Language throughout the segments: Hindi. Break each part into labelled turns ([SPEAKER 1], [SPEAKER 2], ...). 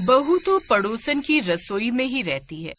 [SPEAKER 1] बहू तो पड़ोसन की रसोई में ही रहती है।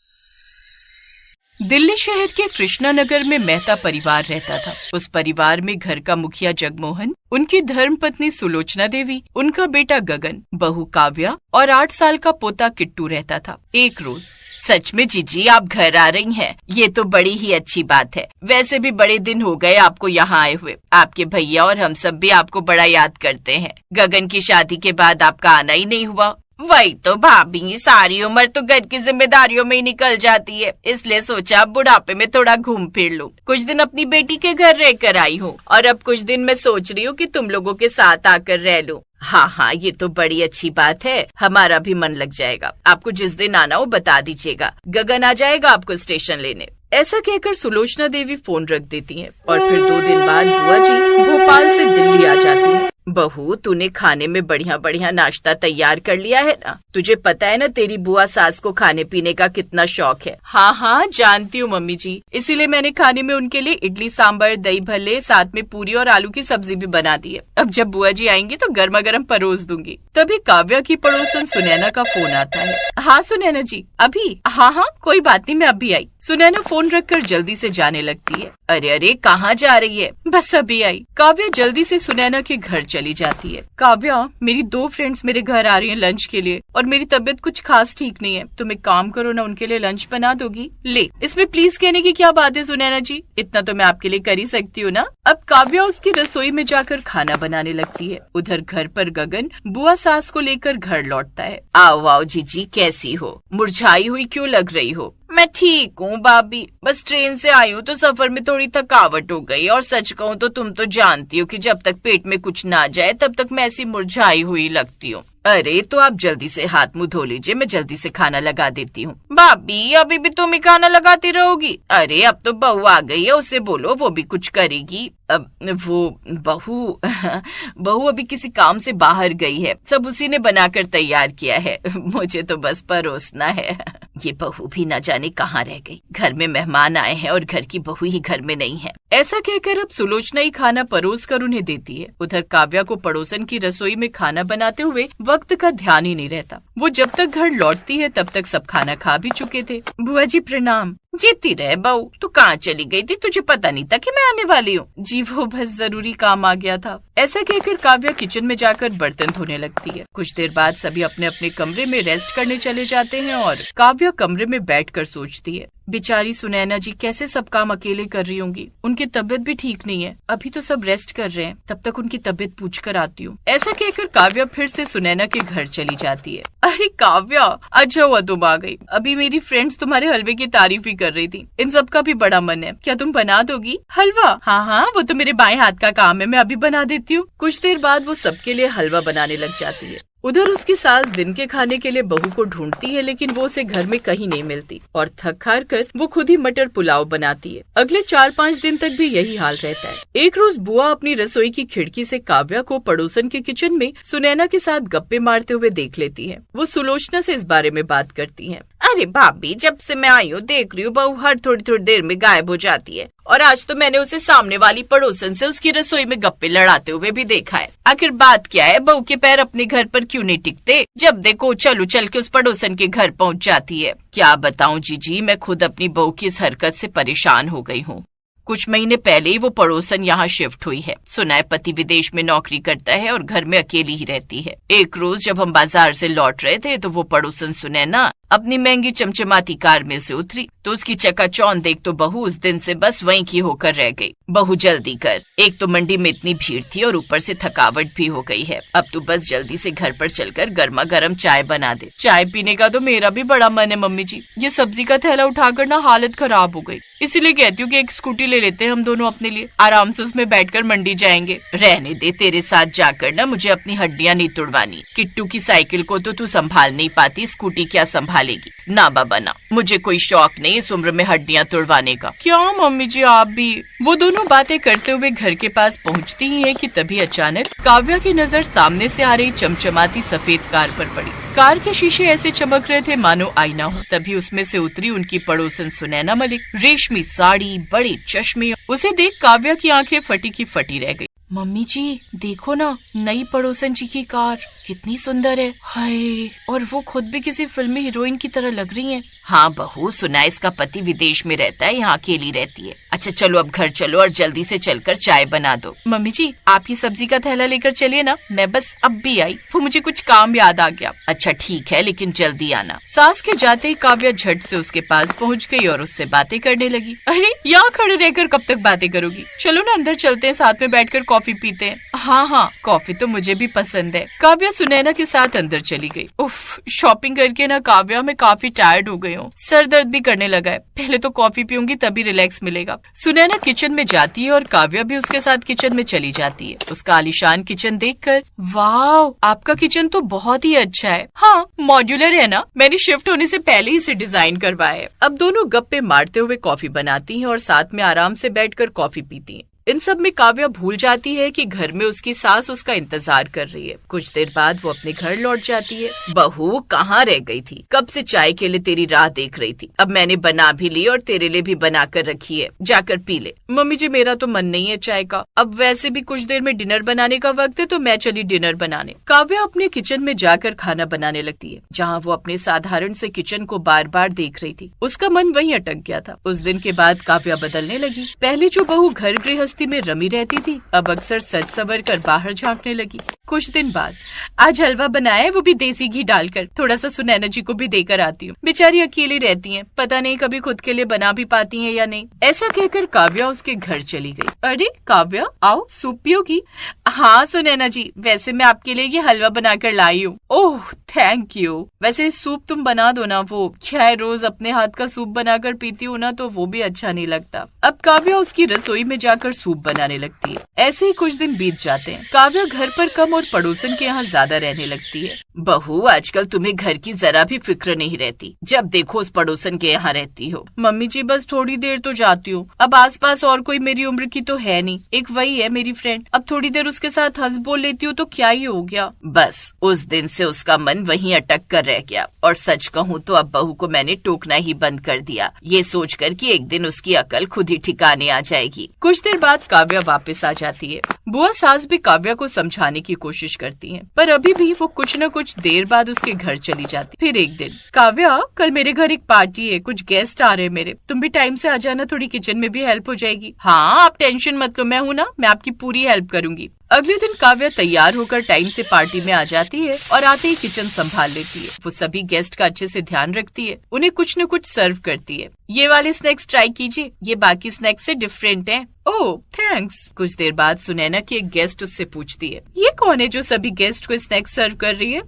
[SPEAKER 1] दिल्ली शहर के कृष्णा नगर में मेहता परिवार रहता था। उस परिवार में घर का मुखिया जगमोहन, उनकी धर्मपत्नी सुलोचना देवी, उनका बेटा गगन, बहू काव्या और 8 साल का पोता किट्टू रहता था। एक रोज, सच में जीजी आप घर आ रही हैं, ये तो बड़ी ही अच्छी बात है। वैसे भी बड़े दिन हो गए आपको यहाँ आए हुए। आपके भैया और हम सब भी आपको बड़ा याद करते हैं। गगन की शादी के बाद आपका आना ही नहीं हुआ। वही तो भाभी, सारी उम्र तो घर की जिम्मेदारियों में ही निकल जाती है, इसलिए सोचा बुढ़ापे में थोड़ा घूम फिर लूं। कुछ दिन अपनी बेटी के घर रहकर आई हूँ और अब कुछ दिन मैं सोच रही हूँ कि तुम लोगों के साथ आकर रह लूं। हाँ, ये तो बड़ी अच्छी बात है, हमारा भी मन लग जाएगा। आपको जिस दिन आना हो बता दीजिएगा, गगन आ जाएगा आपको स्टेशन लेने। ऐसा कहकर सुलोचना देवी फोन रख देती हैं और फिर 2 दिन बाद बुआ जी भोपाल से दिल्ली आ जाती हैं। बहू, तूने खाने में बढ़िया बढ़िया नाश्ता तैयार कर लिया है ना? तुझे पता है ना तेरी बुआ सास को खाने पीने का कितना शौक है। हाँ, जानती हूँ मम्मी जी, इसीलिए मैंने खाने में उनके लिए इडली सांभर, दही भल्ले, साथ में पूरी और आलू की सब्जी भी बना दी है। अब जब बुआ जी आएंगी तो गर्मा गर्म परोस दूंगी। तभी काव्या की पड़ोसन सुनैना का फोन आता है। हाँ सुनैना जी, अभी? हाँ, कोई बात नहीं, मैं अभी आई। सुनैना फोन रखकर जल्दी से जाने लगती है। अरे कहाँ जा रही है? बस अभी आई। काव्या जल्दी से सुनैना के घर चली जाती है। काव्या, मेरी 2 फ्रेंड्स मेरे घर आ रही हैं लंच के लिए और मेरी तबीयत कुछ खास ठीक नहीं है। तुम एक काम करो ना, उनके लिए लंच बना दोगी? ले, इसमें प्लीज कहने की क्या बात है सुनैना जी, इतना तो मैं आपके लिए कर ही सकती हूँ ना। अब काव्या उसकी रसोई में जाकर खाना बनाने लगती है। उधर घर पर गगन बुआ सास को लेकर घर लौटता है। आओ जीजी, कैसी हो? मुरझाई हुई क्यों लग रही हो? मैं ठीक हूँ भाभी, बस ट्रेन से आई हूँ तो सफर में थोड़ी थकावट हो गई, और सच कहूँ तो तुम तो जानती हो कि जब तक पेट में कुछ ना जाए तब तक मैं ऐसी मुरझाई हुई लगती हूँ। अरे तो आप जल्दी से हाथ मुंह धो लीजिए, मैं जल्दी से खाना लगा देती हूँ। भाभी, अभी भी तुम ही खाना लगाती रहोगी? अरे अब तो बहू आ गई है, उससे बोलो, वो भी कुछ करेगी। अब वो बहू अभी किसी काम से बाहर गई है, सब उसी ने बनाकर तैयार किया है, मुझे तो बस परोसना है। ये बहू भी न जाने कहाँ रह गई, घर में मेहमान आए हैं और घर की बहू ही घर में नहीं है। ऐसा कहकर अब सुलोचना ही खाना परोस कर उन्हें देती है। उधर काव्या को पड़ोसन की रसोई में खाना बनाते हुए वक्त का ध्यान ही नहीं रहता। वो जब तक घर लौटती है तब तक सब खाना खा भी चुके थे। बुआ जी प्रणाम। जीती रहे बहू, तू कहाँ चली गई थी? तुझे पता नहीं था कि मैं आने वाली हूँ? जी वो बस जरूरी काम आ गया था। ऐसा कहकर काव्या किचन में जाकर बर्तन धोने लगती है। कुछ देर बाद सभी अपने अपने कमरे में रेस्ट करने चले जाते हैं और काव्या कमरे में बैठकर सोचती है, बेचारी सुनैना जी कैसे सब काम अकेले कर रही होंगी। उनकी तबीयत भी ठीक नहीं है, अभी तो सब रेस्ट कर रहे हैं, तब तक उनकी तबीयत पूछ कर आती हूँ। ऐसा कहकर काव्या फिर से सुनैना के घर चली जाती है। अरे काव्या, अच्छा हुआ तुम आ गई। अभी मेरी फ्रेंड्स तुम्हारे हलवे की तारीफ ही कर रही थी। इन सब का भी बड़ा मन है, क्या तुम बना दोगी हलवा? हाँ, वो तो मेरे बाएं हाथ का काम है, मैं अभी बना देती हूँ। कुछ देर बाद वो सबके लिए हलवा बनाने लग जाती है। उधर उसकी सास दिन के खाने के लिए बहू को ढूंढती है, लेकिन वो उसे घर में कहीं नहीं मिलती और थक हार कर वो खुद ही मटर पुलाव बनाती है। अगले 4-5 दिन तक भी यही हाल रहता है। एक रोज बुआ अपनी रसोई की खिड़की से काव्या को पड़ोसन के किचन में सुनैना के साथ गप्पे मारते हुए देख लेती है। वो सुलोचना से इस बारे में बात करती है। अरे भाभी, जब से मैं आई हूँ देख रही हूँ बहू हर थोड़ी देर में गायब हो जाती है, और आज तो मैंने उसे सामने वाली पड़ोसन से उसकी रसोई में गप्पे लड़ाते हुए भी देखा है। आखिर बात क्या है? बहू के पैर अपने घर पर क्यों नहीं टिकते? जब देखो चल के उस पड़ोसन के घर पहुँच जाती है। क्या बताऊँ जीजी, मैं खुद अपनी बहू की इस हरकत से परेशान हो गई हूँ। कुछ महीने पहले ही वो पड़ोसन यहाँ शिफ्ट हुई है। सुना है पति विदेश में नौकरी करता है और घर में अकेली ही रहती है। एक रोज जब हम बाजार से लौट रहे थे तो वो पड़ोसन सुनैना अपनी महंगी चमचमाती कार में से उतरी तो उसकी चकाचौंध देख तो बहू उस दिन से बस वहीं की होकर रह गई। बहू जल्दी कर, एक तो मंडी में इतनी भीड़ थी और ऊपर से थकावट भी हो गई है। अब तू बस जल्दी से घर पर चलकर गर्मा गर्म चाय बना दे। चाय पीने का तो मेरा भी बड़ा मन है मम्मी जी, ये सब्जी का थैला उठाकर ना हालत खराब हो गई, इसीलिए कहती हूँ कि एक स्कूटी ले लेते हैं हम दोनों अपने लिए, आराम से उसमें बैठकर मंडी जाएंगे। रहने दे, तेरे साथ जाकर ना मुझे अपनी हड्डियाँ नहीं तुड़वानी। किट्टू की साइकिल को तो तू संभाल नहीं पाती, स्कूटी क्या संभालेगी? ना बाबा ना, मुझे कोई शौक नहीं इस उम्र में हड्डियाँ तुड़वाने का। क्या मम्मी जी आप भी? वो दोनों बातें करते हुए घर के पास पहुँचती ही है कि तभी अचानक काव्या की नजर सामने से आ रही चमचमाती सफेद कार पर पड़ी। कार के शीशे ऐसे चमक रहे थे मानो आईना हो। तभी उसमें से उतरी उनकी पड़ोसन सुनैना मलिक, रेशमी साड़ी, बड़े चश्मे। उसे देख काव्या की आंखें फटी की फटी रह गई। मम्मी जी देखो ना, नई पड़ोसन जी की कार कितनी सुंदर है। हाय, और वो खुद भी किसी फिल्मी हीरोइन की तरह लग रही हैं। हाँ बहू, सुना है इसका पति विदेश में रहता है, यहाँ अकेली रहती है। अच्छा चलो अब घर चलो और जल्दी से चलकर चाय बना दो। मम्मी जी आप ही सब्जी का थैला लेकर चलिए ना, मैं बस अब भी आई, वो मुझे कुछ काम याद आ गया। अच्छा ठीक है, लेकिन जल्दी आना। सास के जाते ही काव्या झट से उसके पास पहुँच गई और उससे बातें करने लगी। अरे यहाँ खड़े रहकर कब तक बातें करोगी, चलो ना अंदर चलते हैं, साथ में बैठकर कॉफी पीते हैं। हाँ, कॉफी तो मुझे भी पसंद है। काव्या सुनैना के साथ अंदर चली गई। उफ, शॉपिंग करके ना काव्या मैं काफी टायर्ड हो गई हूँ, सर दर्द भी करने लगा है। पहले तो कॉफी पीऊंगी तभी रिलैक्स मिलेगा। सुनैना किचन में जाती है और काव्या भी उसके साथ किचन में चली जाती है। उसका आलीशान किचन देखकर, वाह आपका किचन तो बहुत ही अच्छा है। हाँ मॉड्यूलर है ना, मैंने शिफ्ट होने से पहले ही इसे डिजाइन करवाया है। अब दोनों गप्पे मारते हुए कॉफी बनाती हैं और साथ में आराम से बैठकर कॉफी पीती हैं। इन सब में काव्या भूल जाती है कि घर में उसकी सास उसका इंतजार कर रही है। कुछ देर बाद वो अपने घर लौट जाती है। बहू कहाँ रह गई थी, कब से चाय के लिए तेरी राह देख रही थी। अब मैंने बना भी ली और तेरे लिए भी बना कर रखी है, जाकर पी ले। मम्मी जी मेरा तो मन नहीं है चाय का, अब वैसे भी कुछ देर में डिनर बनाने का वक्त है, तो मैं चली डिनर बनाने। काव्या अपने किचन में जाकर खाना बनाने लगती है, जहाँ वो अपने साधारण से किचन को बार बार देख रही थी। उसका मन वहीं अटक गया था। उस दिन के बाद काव्या बदलने लगी। पहले जो बहू घर गृहस्थी में रमी रहती थी, अब अक्सर सज सवर कर बाहर झांकने लगी। कुछ दिन बाद, आज हलवा बनाया है, वो भी देसी घी डालकर, थोड़ा सा सुनैना जी को भी देकर आती हूँ। बेचारी अकेली रहती हैं, पता नहीं कभी खुद के लिए बना भी पाती हैं या नहीं। ऐसा कहकर काव्या उसके घर चली गई। अरे काव्या आओ, सूप पियोगी? हाँ सुनैना जी, वैसे मैं आपके लिए ये हलवा बनाकर लाई हूँ। Oh thank you. वैसे सूप तुम बना दो ना, वो क्या रोज अपने हाथ का सूप बनाकर पीती हूँ ना, तो वो भी अच्छा नहीं लगता। अब काव्या उसकी रसोई में जाकर सूप बनाने लगती है। ऐसे ही कुछ दिन बीत जाते हैं। काव्या घर पर कम और पड़ोसन के यहाँ ज्यादा रहने लगती है। बहू आजकल तुम्हें घर की जरा भी फिक्र नहीं रहती, जब देखो उस पड़ोसन के यहाँ रहती हो। मम्मी जी बस थोड़ी देर तो जाती हूँ, अब आसपास और कोई मेरी उम्र की तो है नहीं, एक वही है मेरी फ्रेंड। अब थोड़ी देर उसके साथ हंस बोल लेती हूँ तो क्या ही हो गया। बस उस दिन से उसका मन वहीं अटक कर रह गया। और सच कहूँ तो अब बहू को मैंने टोकना ही बंद कर दिया, ये सोचकर कि एक दिन उसकी अकल खुद ही ठिकाने आ जाएगी। कुछ देर बाद काव्या वापस आ जाती है। बुआ सास भी काव्या को समझाने की कोशिश करती हैं, पर अभी भी वो कुछ न कुछ देर बाद उसके घर चली जाती। फिर एक दिन, काव्या कल मेरे घर एक पार्टी है, कुछ गेस्ट आ रहे हैं मेरे, तुम भी टाइम से आ जाना, थोड़ी किचन में भी हेल्प हो जाएगी। हाँ आप टेंशन मत लो, मैं हूँ ना, मैं आपकी पूरी हेल्प करूंगी। अगले दिन काव्या तैयार होकर टाइम से पार्टी में आ जाती है और आते ही किचन संभाल लेती है। वो सभी गेस्ट का अच्छे से ध्यान रखती है, उन्हें कुछ न कुछ सर्व करती है। ये वाले स्नैक्स ट्राई कीजिए, ये बाकी स्नैक्स से डिफरेंट हैं। ओह थैंक्स। कुछ देर बाद सुनैना की एक गेस्ट उससे पूछती है, ये कौन है जो सभी गेस्ट को स्नैक्स सर्व कर रही है?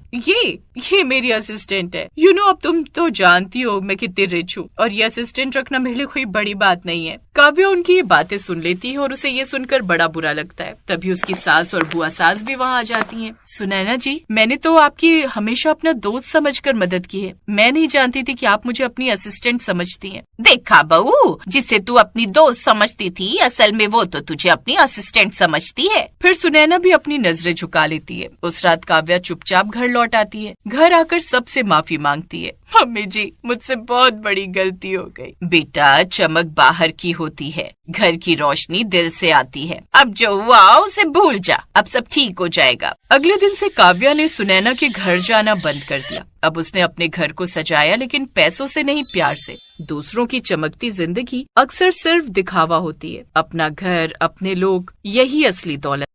[SPEAKER 1] ये मेरी असिस्टेंट है। यू नो अब तुम तो जानती हो मैं कितनी रिच हूँ, और ये असिस्टेंट रखना मेरे लिए कोई बड़ी बात नहीं है। काव्या उनकी ये बातें सुन लेती है और उसे ये सुनकर बड़ा बुरा लगता है। तभी उसकी सास और बुआ सास भी वहाँ आ जाती हैं। सुनैना जी, मैंने तो आपकी हमेशा अपना दोस्त समझकर मदद की है, मैं नहीं जानती थी कि आप मुझे अपनी असिस्टेंट समझती हैं। देखा बहू, जिसे तू अपनी दोस्त समझती थी असल में वो तो तुझे अपनी असिस्टेंट समझती है। फिर सुनैना भी अपनी नजरें झुका लेती है। उस रात काव्या चुपचाप घर लौट आती है। घर आकर सबसे माफी मांगती है। मम्मी जी मुझसे बहुत बड़ी गलती हो गई। बेटा चमक बाहर की होती है, घर की रोशनी दिल से आती है। अब जो हुआ उसे भूल जा, अब सब ठीक हो जाएगा। अगले दिन से काव्या ने सुनैना के घर जाना बंद कर दिया। अब उसने अपने घर को सजाया, लेकिन पैसों से नहीं प्यार से। दूसरों की चमकती जिंदगी अक्सर सिर्फ दिखावा होती है। अपना घर, अपने लोग, यही असली दौलत।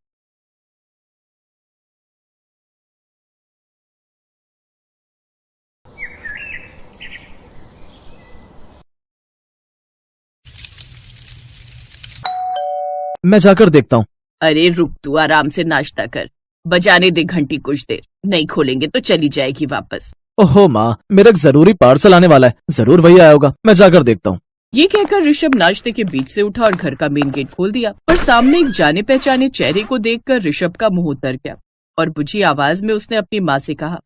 [SPEAKER 2] मैं जाकर देखता हूँ।
[SPEAKER 1] अरे रुक, तू आराम से नाश्ता कर, बजाने दे घंटी कुछ देर, नहीं खोलेंगे तो चली जाएगी वापस।
[SPEAKER 2] ओहो माँ, मेरा एक जरूरी पार्सल आने वाला है, जरूर वही आया होगा, मैं जाकर देखता हूँ।
[SPEAKER 1] ये कहकर ऋषभ नाश्ते के बीच से उठा और घर का मेन गेट खोल दिया। पर सामने एक जाने पहचाने चेहरे को देखकर ऋषभ का मुंह उतर गया और बुझी आवाज में उसने अपनी माँ से कहा,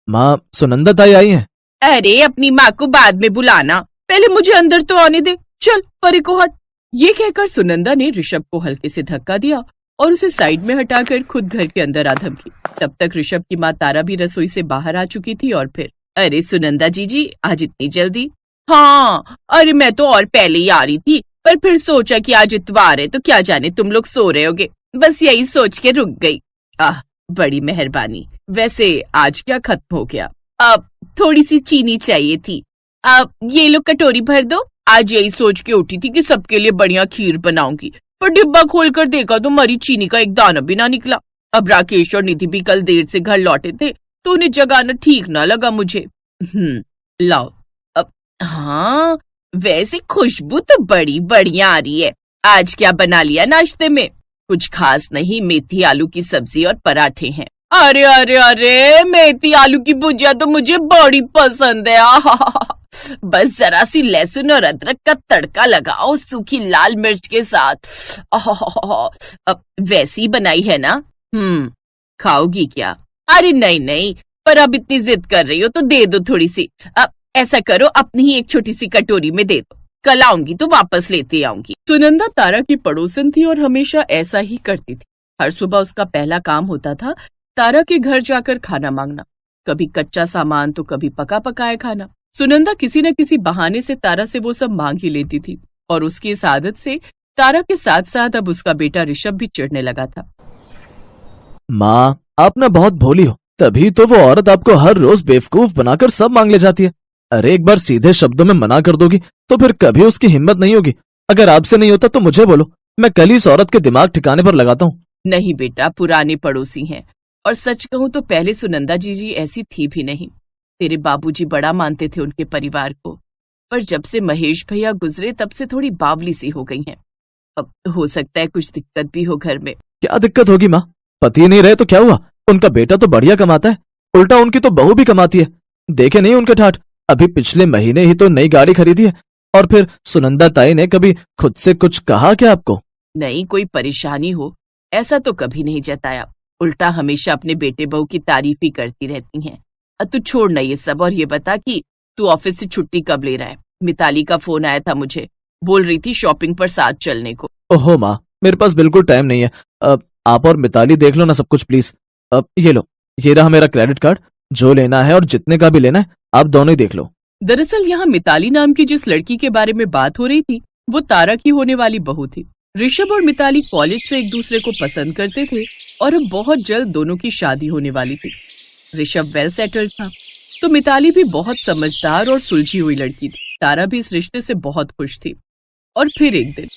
[SPEAKER 2] माँ सुनंदा ताई आई है?
[SPEAKER 1] अरे अपनी माँ को बाद में बुलाना, पहले मुझे अंदर तो आने दे, चल परे को हट। ये कहकर सुनंदा ने ऋषभ को हल्के से धक्का दिया और उसे साइड में हटाकर खुद घर के अंदर आ धमकी। तब तक ऋषभ की माँ तारा भी रसोई से बाहर आ चुकी थी और फिर, अरे सुनंदा जी आज इतनी जल्दी? हाँ अरे मैं तो और पहले ही आ रही थी, पर फिर सोचा कि आज इतवार है तो क्या जाने तुम लोग सो रहे होगे, बस यही सोच के रुक गई। बड़ी मेहरबानी। वैसे आज क्या खत्म हो गया? अब थोड़ी सी चीनी चाहिए थी। अब ये लो कटोरी भर दो। आज यही सोच के उठी थी कि सबके लिए बढ़िया खीर बनाऊंगी, पर डिब्बा खोलकर देखा तो मरी चीनी का एक दाना भी ना निकला। अब राकेश और निधि भी कल देर से घर लौटे थे तो उन्हें जगाना ठीक ना लगा मुझे। लाओ। अब हाँ, वैसे खुशबू तो बड़ी बढ़िया आ रही है। आज क्या बना लिया नाश्ते में? कुछ खास नहीं, मेथी आलू की सब्जी और पराठे हैं। अरे अरे अरे, मेथी आलू की भुजिया तो मुझे बड़ी पसंद है। बस जरा सी लहसुन और अदरक का तड़का लगाओ सूखी लाल मिर्च के साथ। अब वैसी बनाई है ना? खाओगी क्या? अरे नहीं नहीं, पर अब इतनी जिद कर रही हो तो दे दो थोड़ी सी। अब ऐसा करो, अपनी ही एक छोटी सी कटोरी में दे दो। कल आऊंगी तो वापस लेते आऊंगी। सुनंदा तारा की पड़ोसन थी और हमेशा ऐसा ही करती थी। हर सुबह उसका पहला काम होता था तारा के घर जाकर खाना मांगना, कभी कच्चा सामान तो कभी पका पकाया खाना। सुनंदा किसी न किसी बहाने से तारा से वो सब मांग ही लेती थी और उसकी इस आदत से तारा के साथ साथ अब उसका बेटा ऋषभ भी चिढ़ने लगा था।
[SPEAKER 2] माँ, आप ना बहुत भोली हो, तभी तो वो औरत आपको हर रोज बेवकूफ बनाकर सब मांग ले जाती है। अरे एक बार सीधे शब्दों में मना कर दोगी तो फिर कभी उसकी हिम्मत नहीं होगी। अगर आपसे नहीं होता तो मुझे बोलो, मैं कल ही इस औरत के दिमाग ठिकाने पर लगाता हूँ।
[SPEAKER 1] नहीं बेटा, पुराने पड़ोसी हैं और सच कहूँ तो पहले सुनंदा जी ऐसी थी भी नहीं। तेरे बाबूजी बड़ा मानते थे उनके परिवार को, पर जब से महेश भैया गुजरे तब से थोड़ी बावली सी हो गई हैं। अब हो सकता है कुछ दिक्कत भी हो घर में।
[SPEAKER 2] क्या दिक्कत होगी माँ? पति नहीं रहे तो क्या हुआ? उनका बेटा तो बढ़िया कमाता है, उल्टा उनकी तो बहू भी कमाती है। देखे नहीं उनके ठाठ? अभी पिछले महीने ही तो नई गाड़ी खरीदी है। और फिर सुनंदा ताई ने कभी खुद से कुछ कहा क्या आपको?
[SPEAKER 1] नहीं, कोई परेशानी हो ऐसा तो कभी नहीं जताया। उल्टा हमेशा अपने बेटे बहू की तारीफ ही करती रहती हैं। तू छोड़ ना ये सब और ये बता कि तू ऑफिस से छुट्टी कब ले रहा है? मिताली का फोन आया था मुझे, बोल रही थी शॉपिंग पर साथ चलने को।
[SPEAKER 2] ओहो माँ, मेरे पास बिल्कुल टाइम नहीं है। आप और मिताली देख लो ना सब कुछ प्लीज। ये लो, ये रहा मेरा क्रेडिट कार्ड। जो लेना है और जितने का भी लेना है आप दोनों ही देख लो।
[SPEAKER 1] दरअसल यहाँ मिताली नाम की जिस लड़की के बारे में बात हो रही थी वो तारा की होने वाली बहू थी। ऋषभ और मिताली कॉलेज से एक दूसरे को पसंद करते थे और अब बहुत जल्द दोनों की शादी होने वाली थी। ऋषभ वेल सेटल्ड था तो मिताली भी बहुत समझदार और सुलझी हुई लड़की थी। तारा भी इस रिश्ते से बहुत खुश थी। और फिर एक दिन,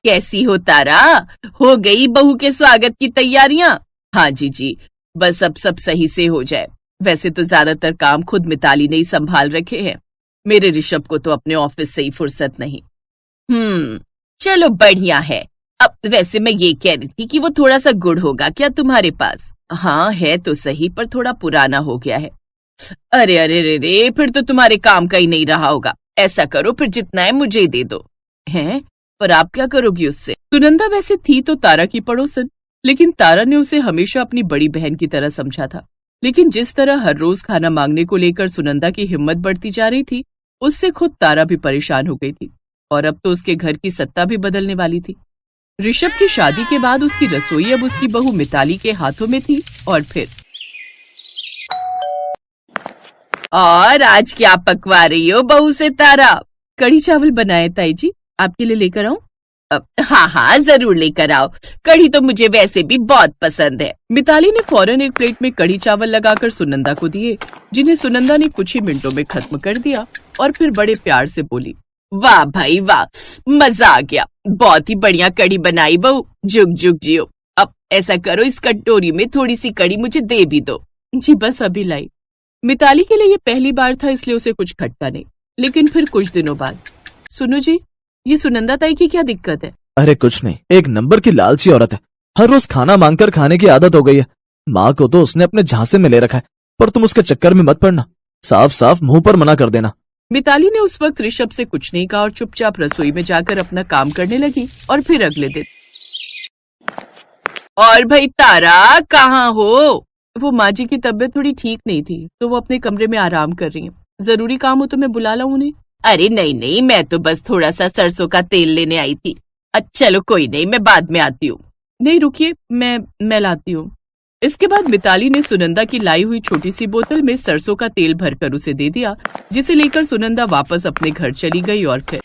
[SPEAKER 1] कैसी हो तारा? हो गई बहू के स्वागत की तैयारियां? हाँ जी, बस अब सब सही से हो जाए। वैसे तो ज्यादातर काम खुद मिताली ने ही संभाल रखे हैं। मेरे ऋषभ को तो अपने ऑफिस से ही फुर्सत नहीं। चलो बढ़िया है। अब वैसे मैं ये कह रही थी कि वो थोड़ा सा गुड़ होगा क्या तुम्हारे पास? हाँ है तो सही, पर थोड़ा पुराना हो गया है। अरे अरे रे रे, फिर तो तुम्हारे काम का ही नहीं रहा होगा। ऐसा करो फिर जितना है मुझे दे दो। हैं? पर आप क्या करोगी उससे? सुनंदा वैसे थी तो तारा की पड़ोसन, लेकिन तारा ने उसे हमेशा अपनी बड़ी बहन की तरह समझा था। लेकिन जिस तरह हर रोज खाना मांगने को लेकर सुनंदा की हिम्मत बढ़ती जा रही थी, उससे खुद तारा भी परेशान हो गई थी और अब तो उसके घर की सत्ता भी बदलने वाली थी। ऋषभ की शादी के बाद उसकी रसोई अब उसकी बहू मिताली के हाथों में थी। और आज क्या पकवा रही हो बहू से तारा? कढ़ी चावल बनाए ताई जी, आपके लिए लेकर आऊं? हाँ जरूर लेकर आओ। कढ़ी तो मुझे वैसे भी बहुत पसंद है। मिताली ने फौरन एक प्लेट में कढ़ी चावल लगाकर सुनंदा को दिए, जिन्हें सुनंदा ने कुछ ही मिनटों में खत्म कर दिया और फिर बड़े प्यार से बोली, वाह भाई वाह, मजा आ गया। बहुत ही बढ़िया कढ़ी बनाई बहू, जुग जुग जियो। अब ऐसा करो, इस कटोरी में थोड़ी सी कढ़ी मुझे दे भी दो। जी बस अभी लाई। मिताली के लिए ये पहली बार था इसलिए उसे कुछ खटका नहीं। लेकिन फिर कुछ दिनों बाद, सुनो जी, ये सुनंदा ताई की क्या दिक्कत है?
[SPEAKER 2] अरे कुछ नहीं, एक नंबर की लालची औरत है। हर रोज खाना मांगकर खाने की आदत हो गई है। माँ को तो उसने अपने झांसे में ले रखा है, पर तुम उसके चक्कर में मत पड़ना। साफ साफ मुंह पर मना कर देना।
[SPEAKER 1] मिताली ने उस वक्त ऋषभ से कुछ नहीं कहा और चुपचाप रसोई में जाकर अपना काम करने लगी। और फिर अगले दिन, और भाई तारा कहाँ हो? वो माँ जी की तबीयत थोड़ी ठीक नहीं थी तो वो अपने कमरे में आराम कर रही हैं। जरूरी काम हो तो मैं बुला लाऊं उन्हें? अरे नहीं, मैं तो बस थोड़ा सा सरसों का तेल लेने आई थी। अच्छा चलो कोई नहीं, मैं बाद में आती हूँ। नहीं रुकिए, मैं लाती हूँ। इसके बाद मिताली ने सुनंदा की लाई हुई छोटी सी बोतल में सरसों का तेल भरकर उसे दे दिया, जिसे लेकर सुनंदा वापस अपने घर चली गई। और फिर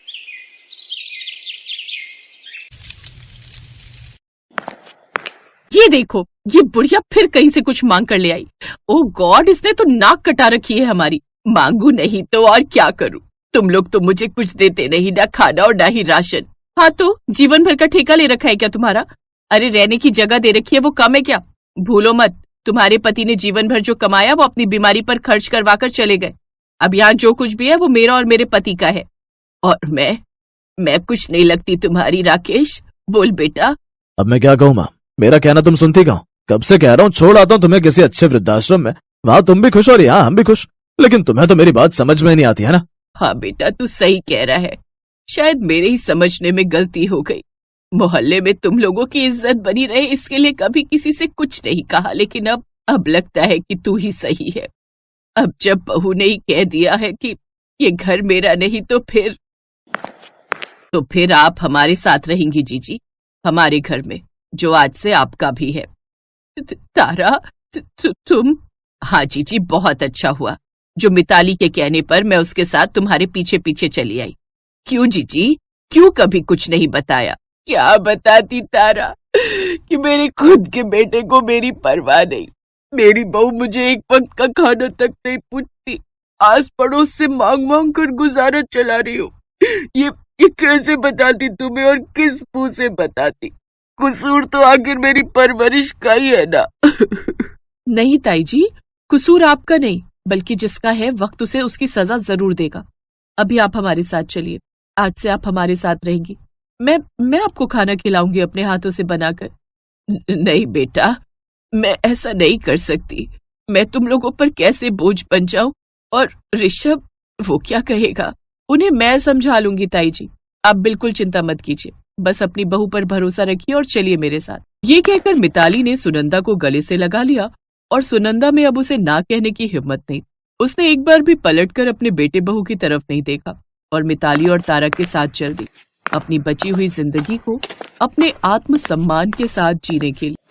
[SPEAKER 1] ये देखो, ये बुढ़िया फिर कहीं से कुछ मांग कर ले आई। ओ गॉड, इसने तो नाक कटा रखी है हमारी। मांगू नहीं तो और क्या करूं? तुम लोग तो मुझे कुछ देते नहीं, ना खाना और ना ही राशन। हाँ तो जीवन भर का ठेका ले रखा है क्या तुम्हारा? अरे रहने की जगह दे रखी है, वो कम है क्या? भूलो मत, तुम्हारे पति ने जीवन भर जो कमाया वो अपनी बीमारी पर खर्च करवा कर चले गए। अब यहाँ जो कुछ भी है वो मेरा और मेरे पति का है। और मैं कुछ नहीं लगती तुम्हारी राकेश। बोल बेटा।
[SPEAKER 2] अब मैं क्या कहूँ माँ, मेरा कहना तुम सुनती कहो। कब से कह रहा हूँ छोड़ आता हूँ तुम्हें किसी अच्छे वृद्धाश्रम में, वहाँ तुम भी खुश और यहाँ हम भी खुश। लेकिन तुम्हें तो मेरी बात समझ में नहीं आती है ना।
[SPEAKER 1] हाँ बेटा, तू सही कह रहा है। शायद मेरे ही समझने में गलती हो गई। मोहल्ले में तुम लोगों की इज्जत बनी रहे इसके लिए कभी किसी से कुछ नहीं कहा, लेकिन अब लगता है कि तू ही सही है। अब जब बहू ने ही कह दिया है कि ये घर मेरा नहीं, तो फिर आप हमारे साथ रहेंगी जीजी, हमारे घर में, जो आज से आपका भी है। तारा, तुम? हाँ जीजी, बहुत अच्छा हुआ जो मिताली के कहने पर मैं उसके साथ तुम्हारे पीछे पीछे चली आई। क्यों जीजी, क्यों कभी कुछ नहीं बताया? क्या बताती तारा कि मेरे खुद के बेटे को मेरी परवाह नहीं। मेरी बहू मुझे एक वक्त का खाना तक नहीं पूछती, आस पड़ोस से मांग मांग कर गुजारा चला रही हो। ये कैसे बताती तुम्हें, और किस मुंह से बताती? कसूर तो आखिर मेरी परवरिश का ही है ना। नहीं ताई जी, कसूर आपका नहीं, बल्कि जिसका है वक्त उसे उसकी सजा जरूर देगा। अभी आप हमारे साथ चलिए, आज से आप हमारे साथ रहेंगी। मैं आपको खाना खिलाऊंगी अपने हाथों से बनाकर। नहीं बेटा, मैं ऐसा नहीं कर सकती। मैं तुम लोगों पर कैसे बोझ बन जाऊं? और ऋषभ, वो क्या कहेगा? उन्हें मैं समझा लूंगी ताई जी, आप बिल्कुल चिंता मत कीजिए। बस अपनी बहू पर भरोसा रखिए और चलिए मेरे साथ। ये कहकर मिताली ने सुनंदा को गले से लगा लिया और सुनंदा में अब उसे ना कहने की हिम्मत नहीं। उसने एक बार भी पलटकर अपने बेटे बहू की तरफ नहीं देखा और मिताली और तारा के साथ चल दी, अपनी बची हुई जिंदगी को अपने आत्मसम्मान के साथ जीने के लिए।